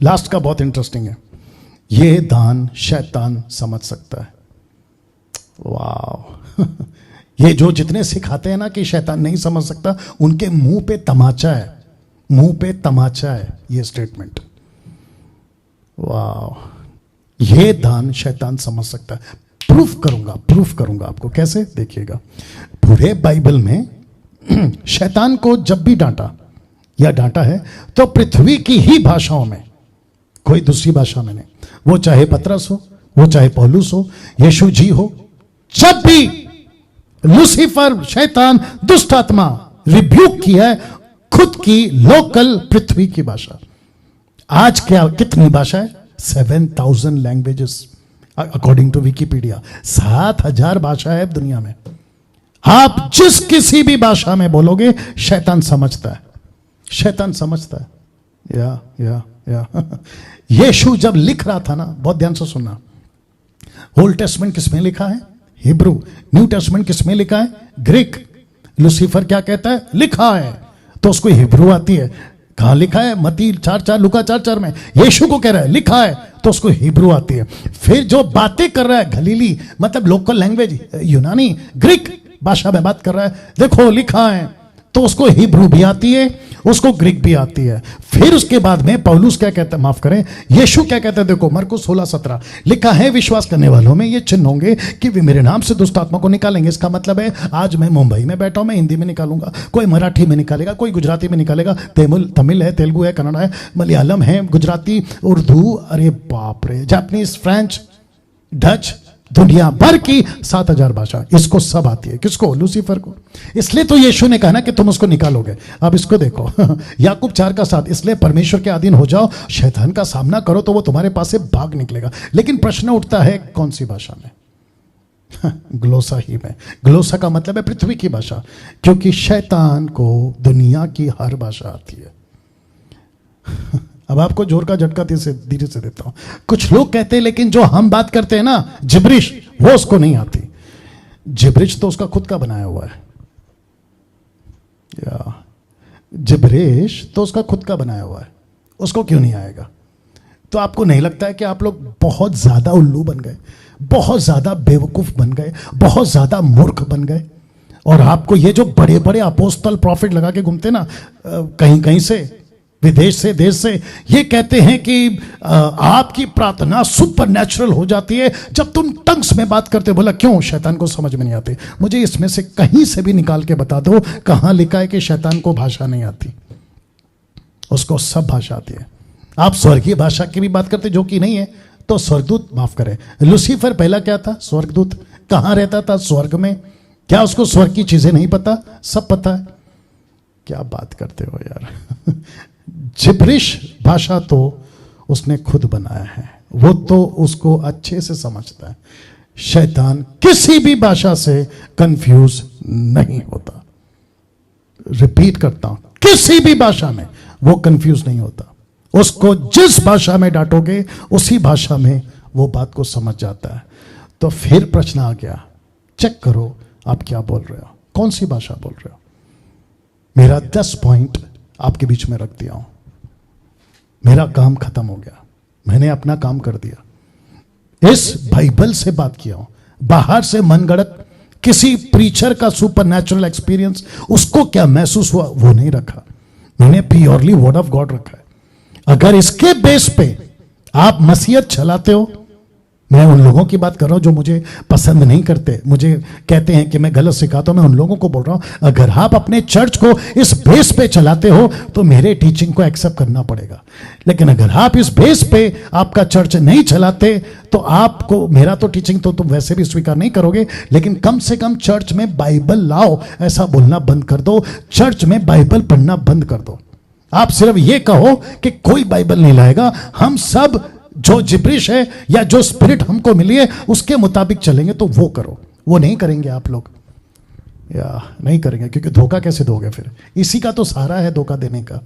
Last का बहुत interesting है। ये दान शैतान समझ सकता है। वाह ये जो जितने सिखाते हैं ना कि शैतान नहीं समझ सकता, उनके मुंह पे तमाचा है, मुंह पे तमाचा है ये स्टेटमेंट। वाह ये दान शैतान समझ सकता है। प्रूफ करूंगा आपको। कैसे? देखिएगा, पूरे बाइबल में शैतान को जब भी डांटा या डांटा है तो पृथ्वी की ही भाषाओं में, कोई दूसरी भाषा में नहीं। वो चाहे पतरस हो, वो चाहे पौलुस हो, यीशु जी हो, जब भी लूसीफर शैतान दुष्ट आत्मा रिब्यूक किया है खुद की लोकल पृथ्वी की भाषा। आज क्या कितनी भाषा है? 7000 लैंग्वेजेस अकॉर्डिंग टू विकिपीडिया। 7000 भाषा है दुनिया में। आप जिस किसी भी भाषा में बोलोगे शैतान समझता है, शैतान समझता है। या यीशु जब लिख रहा था ना, बहुत ध्यान से सुनना, ओल्ड टेस्टमेंट किसमें लिखा है? हिब्रू। न्यू टेस्टमेंट किसमें लिखा है? ग्रीक। लूसीफर क्या कहता है? लिखा है, तो उसको हिब्रू आती है। कहां लिखा है? मत्ती 4:4, लूका 4:4 में। यीशु को कह रहा है लिखा है, तो उसको हिब्रू आती है। फिर जो बातें कर रहा है गलीली, मतलब लोकल लैंग्वेज यूनानी ग्रीक भाषा में बात कर रहा है, देखो लिखा है, तो उसको हिब्रू भी आती है, उसको ग्रीक भी आती है। फिर उसके बाद में पौलुस क्या कहता है, माफ करें, यीशु क्या कहता है? देखो मरकुस 16:17 लिखा है, विश्वास करने वालों में ये चिन्ह होंगे कि वे मेरे नाम से दुष्ट आत्मा को निकालेंगे। इसका मतलब है आज मैं मुंबई में बैठा हूं, मैं हिंदी में निकालूंगा, कोई मराठी में निकालेगा, कोई गुजराती में निकालेगा, तमिल है, तेलुगु है, कन्नड़ है, मलयालम है, गुजराती, उर्दू, अरे बाप रे, जापानीज, फ्रेंच, डच, दुनिया भर की 7000 भाषा, इसको सब आती है। किसको? लूसीफर को। इसलिए तो यीशु ने कहा ना कि तुम उसको निकालोगे। अब इसको देखो याकूब 4:7, इसलिए परमेश्वर के अधीन हो जाओ, शैतान का सामना करो तो वो तुम्हारे पास से भाग निकलेगा। लेकिन प्रश्न उठता है कौन सी भाषा में? ग्लोसा ही में। ग्लोसा का मतलब है पृथ्वी की भाषा, क्योंकि शैतान को दुनिया की हर भाषा आती है। अब आपको जोर का झटका धीरे से देता हूं। कुछ लोग कहते हैं लेकिन जो हम बात करते हैं ना जिब्रिश, वो उसको नहीं आती। जिब्रिश तो उसका खुद का बनाया हुआ है, या जिब्रिश तो उसका खुद का बनाया हुआ है, उसको क्यों नहीं आएगा? तो आपको नहीं लगता है कि आप लोग बहुत ज्यादा उल्लू बन गए, बहुत ज्यादा बेवकूफ बन गए, बहुत ज्यादा मूर्ख बन गए? और आपको ये जो बड़े बड़े अपोस्तल प्रॉफिट लगा के घूमते ना कहीं कहीं से, विदेश से, देश से, ये कहते हैं कि आपकी प्रार्थना सुपर नेचुरल हो जाती है जब तुम टंग्स में बात करते। बोला क्यों? शैतान को समझ में नहीं आती। मुझे इसमें से कहीं से भी निकाल के बता दो कहां लिखा है कि शैतान को भाषा नहीं आती। उसको सब भाषा आती है। आप स्वर्गीय भाषा की भी बात करते जो कि नहीं है, तो स्वर्गदूत, माफ करें, लूसीफर पहला क्या था? स्वर्गदूत। कहां रहता था? स्वर्ग में। क्या उसको स्वर्ग की चीजें नहीं पता? सब पता है। क्या बात करते हो यार जिब्रिश भाषा तो उसने खुद बनाया है, वो तो उसको अच्छे से समझता है। शैतान किसी भी भाषा से कंफ्यूज नहीं होता। रिपीट करता हूं, किसी भी भाषा में वो कंफ्यूज नहीं होता। उसको जिस भाषा में डांटोगे उसी भाषा में वो बात को समझ जाता है। तो फिर प्रश्न आ गया, चेक करो आप क्या बोल रहे हो, कौन सी भाषा बोल रहे हो। मेरा 10 पॉइंट आपके बीच में रख दिया हूं। मेरा काम खत्म हो गया, मैंने अपना काम कर दिया। इस बाइबल से बात किया हूं। बाहर से मनगढ़ंत किसी प्रीचर का सुपर नेचुरल एक्सपीरियंस उसको क्या महसूस हुआ वो नहीं रखा। मैंने प्योरली वर्ड ऑफ गॉड रखा है। अगर इसके बेस पे आप मसीहत चलाते हो, मैं उन लोगों की बात कर रहा हूं जो मुझे पसंद नहीं करते, मुझे कहते हैं कि मैं गलत सिखाता हूं, मैं उन लोगों को बोल रहा हूं। अगर आप अपने चर्च को इस बेस पे चलाते हो तो मेरे टीचिंग को एक्सेप्ट करना पड़ेगा। लेकिन अगर आप इस बेस पे आपका चर्च नहीं चलाते तो आपको मेरा तो टीचिंग तो तुम वैसे भी स्वीकार नहीं करोगे, लेकिन कम से कम चर्च में बाइबल लाओ, ऐसा बोलना बंद कर दो। चर्च में बाइबल पढ़ना बंद कर दो। आप सिर्फ ये कहो कि कोई बाइबल नहीं लाएगा, हम सब जो जिब्रिश है या जो स्पिरिट हमको मिली है उसके मुताबिक चलेंगे, तो वो करो। वो नहीं करेंगे आप लोग, या नहीं करेंगे, क्योंकि धोखा कैसे दोगे फिर? इसी का तो सहारा है धोखा देने का।